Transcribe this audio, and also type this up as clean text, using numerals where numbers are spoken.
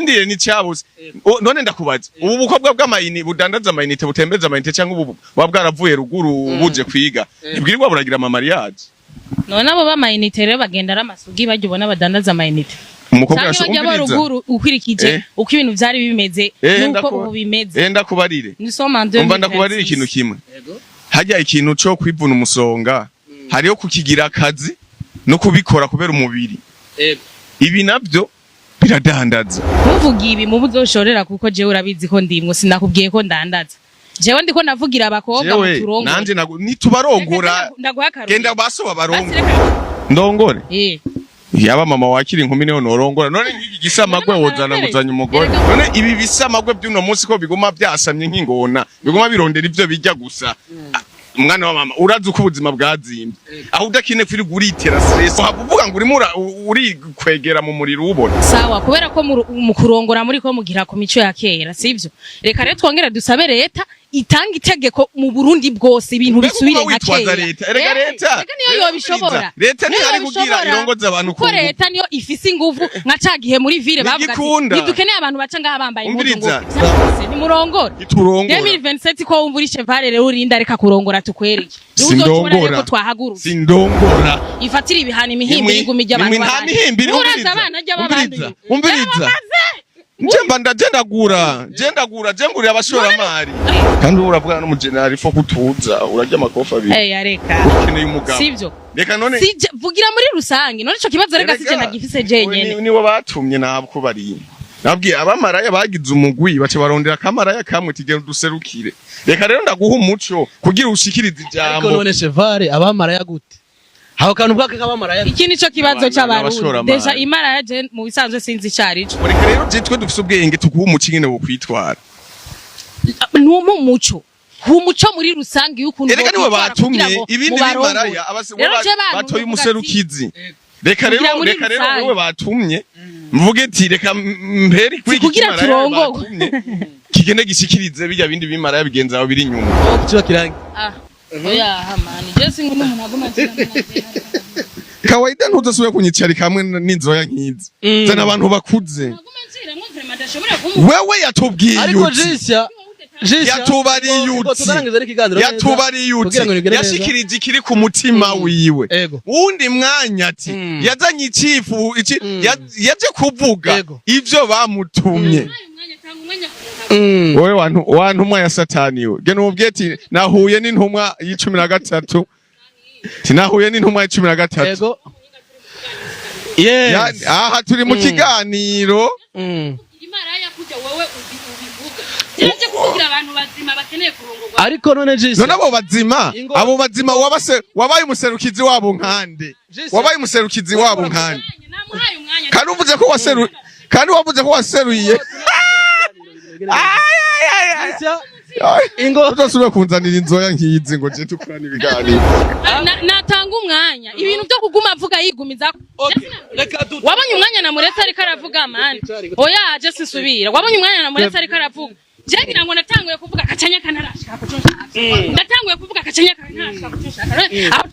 turindire ni cyabuze none ndakubaza ubu bukobwa bw'amayini budandaza amayinite butembeza amayinite cyangwa ubu bwaravuye ruguru buje kwiga ibwirirwa buragira amamariage none abo b'amayinite rero bagenda ari amasugi bajya ubona badandaza amayinite umukobwa yashumviriza ruguru ukwirikije uko ibintu byari bimeze nuko ubu bimeze ndakubarire umva ndakubarire ikintu kimwe hajya ikintu cyo kwivuna umusonga hariyo kukigira akazi no kubikora kubera umubiri ibi nabyo biradandaza muvuga ibi mu buzoshorera kuko jewe urabizi ko ndimwe sinakubwiye ko ndandaza jewe ndiko navugira abakobwa mu turongo nanje nitubarongora genda basoba barongora ndongore yaba mama wakiri inkumi niho norongora none nk'iki gisamagwe wozana muzanya umugore none ibi bisamagwe by'uno munsi ko biguma byasamye nk'ingona biguma birondera ivyo bijya gusa umwana wa mama urazi uko ubuzima bwazimbye aho udakine kwiri guritera stress uvuga ngo uri kwegera mu muriro ubona sawa kubera ko mu kurongora muri ko mugira ku mico ya kera sivyo reka rero twongera dusabe leta itanga itegeko mu Burundi bwose ibintu bisubire nka kera leta niyo yobishobora leta niyo ari kugira irongoza abantu ko leta niyo ifise inguvu nka cagihe muri ville bavuga ati nidukeneye abantu baca ngaha bambaye impuzu ngo ni murongora 2027 ko wumvura chevale rero urinda reka kurongora tukwereke sindongora sindongora ifatira ibihana imihimbi igumi ry'abantu uraza abana ry'ababandi umviriza njemba ndagura jengurira abashoramari kandi uravuga no mu general fo kutuza urajya amakofa abiri reka ukeneye umugabo sivyo reka none vugira muri rusangi none ico kibazo reka sije ndagifise jenyene niwe batumye nabwo bari nabwiye abamaraya bagize umugwi bace barondera kamaraya kamwe tigera duserukire reka rero ndaguha umuco kugira ushikirize ijambo ariko none chevale abamaraya gute haho kantu bwake kabamaraya iki nico kibazo cy'abarundi deja imaraya je mu bisanzwe sinzi cyarico reka rero je twe dufise ubwenge tuguha umuco ingene wo kwitwara nuwo muco humuco muri rusangi y'ukuntu reka niwe batumye ibindi bimaraya batoye umuserukizi reka rero wewe batumye mvuge ati reka mperi kuri kugira turongo kigene gishikirize bijya bindi bimaraya bigenza aho biri inyuma cyo kirangi oya hamani Jesse ngumuntu agoma kawaida ntuzasubiye kunyicara kamwe n'inzoya nkizi zana abantu bakuze wewe yatubwiye ariko jisya yatubariye yashikirije ikiri ku mutima wiwe wundi mwanya ati yazanye icifu yaje kuvuga ivyo bamutumye wowe wantumwa ya satani we gena ubwiye ati nahuye n'intumwa y'13 tinahuye n'intumwa y'13 aha turi mu kiganiro yaje kugira abantu bazima bakeneye kurongorwa ariko none jisi none abo bazima wabaye umuserukizi wabo nkande kandi uvuze ko waseruye ingo utasubiye kunzanira inzoya nkiyizi ngo je tukurana ibiganiro natanga umwanya ibintu byo kuguma avuga yigumiza wabonye umwanya na muretse ariko aravuga mani oya je sisubira wabonye umwanya na muretse ariko aravuga jengira ngo natanguye kuvuga kacanya kanarashaka kuco nshaka natanguye kuvuga kacanya kanarashaka kuco nshaka